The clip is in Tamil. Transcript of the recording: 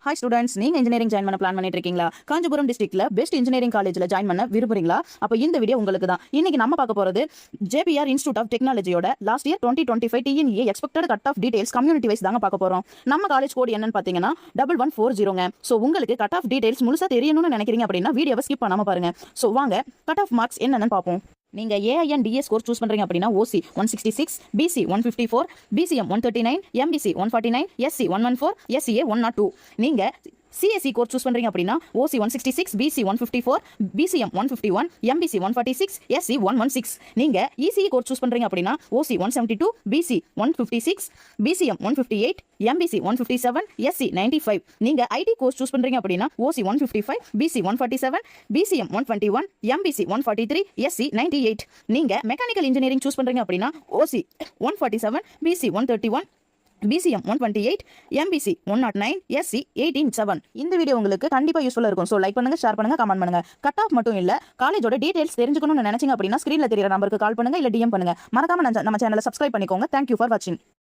Hi students, நீங்க இன்ஜினியரிங் ஜாயின் பண்ண பிளான் பண்ணிட்டு இருக்கீங்களா? காஞ்சிபுரம் டிஸ்ட்ரிக்ட்ல பெஸ்ட் இன்ஜினியரிங் காலேஜ்ல ஜாயின் பண்ண விரும்புறீங்களா? அப்ப இந்த வீடியோ உங்களுக்கு தான். இன்னைக்கு நம்ம பார்க்க போறது JPR இன்ஸ்டிடியூட் ஆஃப் டெக்னாலஜியோட last year 2025 TNEA expected cut off details community wise தாங்க பார்க்க போறோம். நம்ம காலேஜ் கோட் என்னன்னு பாத்தீங்கன்னா 1140ங்க. சோ உங்களுக்கு கட் ஆஃப் டீடைல்ஸ் முழுசா தெரியணும்னு நினைக்கிறீங்க அப்படின்னா வீடியோவை ஸ்கிப் பண்ணாம பாருங்க. சோ வாங்க கட் ஆஃப் மார்க்ஸ் என்னன்னு பார்ப்போம். நீங்க AIN DS கோர்ஸ் சூஸ் பண்றீங்க அப்படின்னா OC 166, BC 154, BCM 139, MBC 149, SC 114, SCA 102. நீங்க CSE கோர்ஸ் சூஸ் பண்றீங்க அப்படின்னா OC 166, BC 154, BCM 151, MBC 146, SC 116. நீங்க ECE கோர்ஸ் சூஸ் பண்றீங்க அப்படின்னா OC 172, BC 156, BCM 158, MBC 157, SC 95. நீங்க IT கோர்ஸ் சூஸ் பண்றீங்க அப்படின்னா OC 155, BC 147, BCM 121, MBC 143, SC 98. நீங்க மெக்கானிக்கல் இன்ஜினியரிங் சூஸ் பண்றீங்க அப்படின்னா OC 147, BC 131, BCM 128, MBC 109, SC 187. இந்த வீடியோ உங்களுக்கு கண்டிப்பா யூஸ்ஃபுல்லா இருக்கும். சோ லைக் பண்ணுங்க, ஷேர் பண்ணுங்க, கமெண்ட் பண்ணுங்க. கட் ஆஃப் மட்டும் இல்ல, காலேஜோட டீடைல்ஸ் தெரிஞ்சுக்கணும்னு நினைச்சீங்க அப்படின்னா ஸ்கிரீன்ல தெரியற நம்பருக்கு கால் பண்ணுங்க இல்ல DM பண்ணுங்க. மறக்காம நம்ம சேனலை சப்ஸ்கிரைப் பண்ணிக்கோங்க. Thank you for watching.